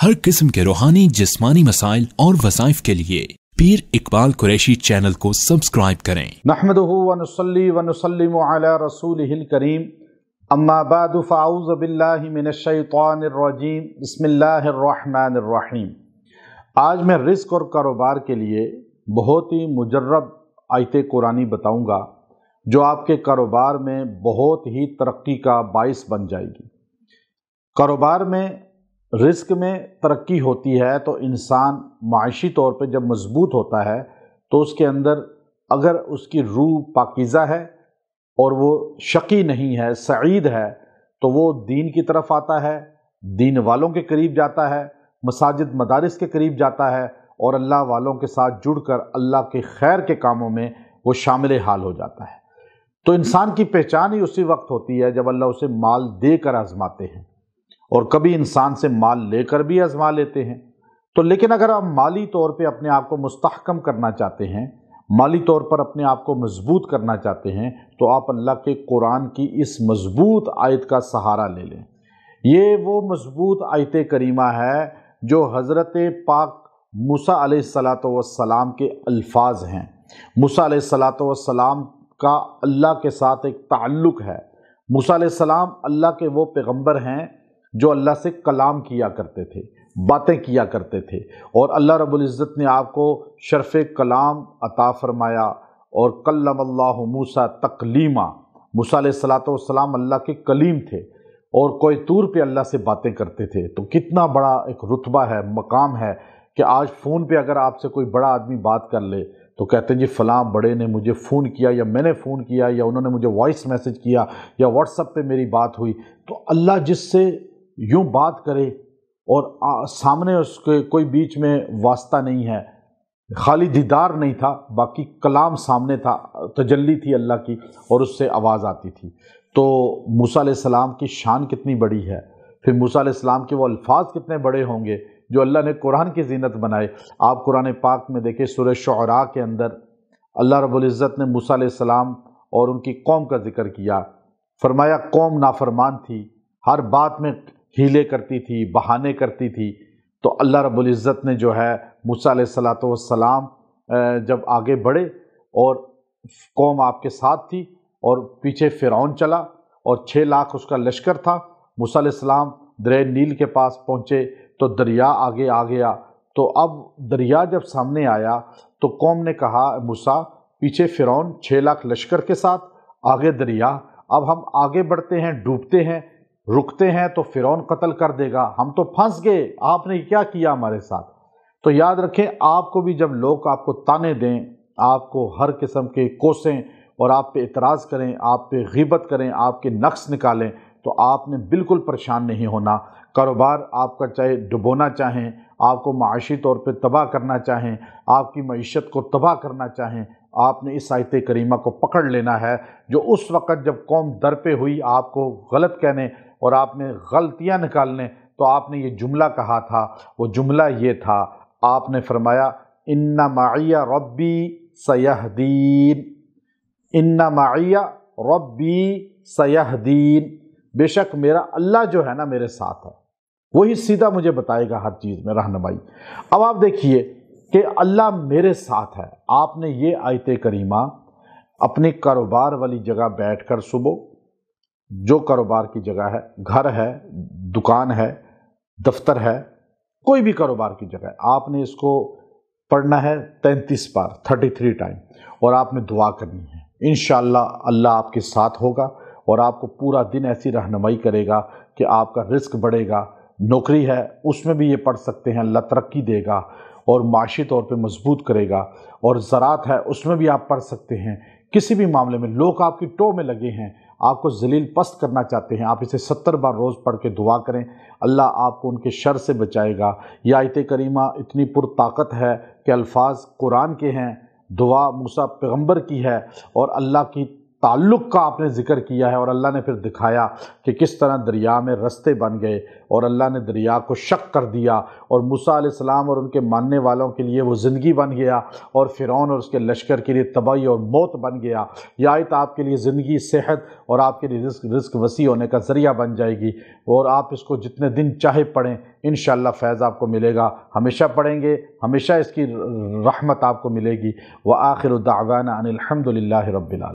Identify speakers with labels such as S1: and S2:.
S1: हर किस्म के रूहानी जिस्मानी मसाइल और वज़ाइफ के लिए पीर इकबाल कुरैशी चैनल को सब्सक्राइब करें।
S2: नहमदुहु व नुसल्ली व नुसल्लिमु अला रसूलिहिल करीम, अम्मा बादु फ़अऊज़ु बिल्लाहि मिनश शैतानिर रजीम, बिस्मिल्लाहिर रहमानिर रहीम। आज मैं रिस्क और कारोबार के लिए बहुत ही मुजर्रब आयत कुरानी बताऊंगा जो आपके कारोबार में बहुत ही तरक्की का बाइस बन जाएगी। कारोबार में रिस्क में तरक्की होती है तो इंसान माशी तौर पे जब मजबूत होता है तो उसके अंदर अगर उसकी रूह पाकीज़ा है और वो शकी नहीं है, सईद है, तो वो दीन की तरफ आता है, दीन वालों के करीब जाता है, मसाजिद मदारिस के करीब जाता है और अल्लाह वालों के साथ जुड़कर अल्लाह के खैर के कामों में वो शामिल हाल हो जाता है। तो इंसान की पहचान ही उसी वक्त होती है जब अल्लाह उसे माल देकर आजमाते हैं, और कभी इंसान से माल लेकर भी आजमा लेते हैं। तो लेकिन अगर आप माली तौर पे अपने आप को मुस्तहकम करना चाहते हैं, माली तौर पर अपने आप को मजबूत करना चाहते हैं, तो आप अल्लाह के कुरान की इस मजबूत आयत का सहारा ले लें। ये वो मजबूत आयत करीमा है जो हज़रत पाक मूसा अलैहिस्सलातु वस्सलाम के अल्फाज हैं। मूसा अलैहिस्सलातु वस्सलाम का अल्लाह के साथ एक ताल्लुक़ है। मूसा अलैहिस्सलाम अल्लाह के वो पैगम्बर हैं जो अल्लाह से कलाम किया करते थे, बातें किया करते थे, और अल्लाह रब्बुल इज़्ज़त ने आपको शर्फ़ कलाम अता फरमाया और कल्लमल्लाहु मूसा तकलीमा। मूसा अलैहिस्सलातु वस्सलाम अल्लाह के कलीम थे और कोई तूर पे अल्लाह से बातें करते थे। तो कितना बड़ा एक रुतबा है, मकाम है कि आज फ़ोन पे अगर आपसे कोई बड़ा आदमी बात कर ले तो कहते हैं जी फ़लाँ बड़े ने मुझे फ़ोन किया, या मैंने फ़ोन किया, या उन्होंने मुझे वॉइस मैसेज किया, या व्हाट्सएप पे मेरी बात हुई। तो अल्लाह जिससे यूँ बात करे और सामने उसके कोई बीच में वास्ता नहीं है, खाली दीदार नहीं था, बाकी कलाम सामने था, तजल्ली थी अल्लाह की और उससे आवाज़ आती थी। तो मूसा अलैहिस्सलाम की शान कितनी बड़ी है, फिर मूसा अलैहिस्सलाम के वो अल्फाज कितने बड़े होंगे जो अल्लाह ने कुरान की ज़ीनत बनाए। आप कुरान पाक में देखिए सूरह शुअरा के अंदर अल्लाह रब्बुल इज़्ज़त ने मूसा अलैहिस्सलाम और उनकी कौम का जिक्र किया। फरमाया कौम नाफरमान थी, हर बात में हीले करती थी, बहाने करती थी। तो अल्लाह रब्बुल इज़्ज़त ने जो है मूसा अलैहिस्सलातु वस्सलाम जब आगे बढ़े और कौम आपके साथ थी और पीछे फ़िरौन चला और 6 लाख उसका लश्कर था, मूसा अलैहिस्सलाम दरिया नील के पास पहुँचे तो दरिया आगे आ गया। तो अब दरिया जब सामने आया तो कौम ने कहा मूसा पीछे फ़िरौन 6 लाख लश्कर के साथ, आगे दरिया, अब हम आगे बढ़ते हैं, डूबते हैं, रुकते हैं तो फ़िरौन कत्ल कर देगा, हम तो फंस गए, आपने क्या किया हमारे साथ। तो याद रखें, आपको भी जब लोग आपको ताने दें, आपको हर किस्म के कोसें और आप पे इतराज़ करें, आप पे ग़ीबत करें, आपके नक्स निकालें, तो आपने बिल्कुल परेशान नहीं होना। कारोबार आपका चाहे डुबोना चाहें, आपको माशी तौर पे तबाह करना चाहें, आपकी मईशत को तबाह करना चाहें, आपने इस आयत करीमा को पकड़ लेना है जो उस वक़्त जब कौम दर पे हुई आपको गलत कहने और आपने गलतियां निकालने, तो आपने ये जुमला कहा था। वो जुमला ये था, आपने फरमाया इन्ना माइया रब्बी सयहदीन, इन्ना माइया रब्बी सयहदीन, बेशक मेरा अल्लाह जो है ना मेरे साथ है, वही सीधा मुझे बताएगा हर चीज़ में रहनुमाई। अब आप देखिए कि अल्लाह मेरे साथ है। आपने ये आयत करीमा अपने कारोबार वाली जगह बैठकर सुबह, जो कारोबार की जगह है, घर है, दुकान है, दफ्तर है, कोई भी कारोबार की जगह है, आपने इसको पढ़ना है 33 बार, 33 टाइम, और आपने दुआ करनी है। इंशाअल्लाह अल्लाह आपके साथ होगा और आपको पूरा दिन ऐसी रहनुमाई करेगा कि आपका रिस्क बढ़ेगा। नौकरी है उसमें भी ये पढ़ सकते हैं, अल्लाह तरक्की देगा और माशी तौर पे मजबूत करेगा। और ज़रात है उसमें भी आप पढ़ सकते हैं। किसी भी मामले में लोग आपकी टो में लगे हैं, आपको जलील पस्त करना चाहते हैं, आप इसे 70 बार रोज़ पढ़ के दुआ करें, अल्लाह आपको उनके शर से बचाएगा। यह आयत करीमा इतनी पुरताकत है कि अल्फाज कुरान के हैं, दुआ मूसा पैगम्बर की है और अल्लाह की تعلق کا آپ نے ذکر کیا ہے، اور اللہ نے پھر دکھایا کہ کس طرح دریا میں رستے بن گئے اور اللہ نے دریا کو شق کر دیا، اور موسیٰ علیہ السلام اور ان کے ماننے والوں کے لیے وہ زندگی بن گیا، اور فرعون اور اس کے لشکر کے لیے تباہی اور موت بن گیا۔ یہ آیت آپ کے لیے زندگی، صحت اور آپ کے لیے رزق وسیع ہونے کا ذریعہ بن جائے گی، اور آپ اس کو جتنے دن چاہے پڑھیں، انشاءاللہ فیض آپ کو ملے گا۔ ہمیشہ پڑھیں گے، ہمیشہ اس کی رحمت آپ کو ملے گی۔ وآخر دعوانا ان الحمد للہ رب العالمین۔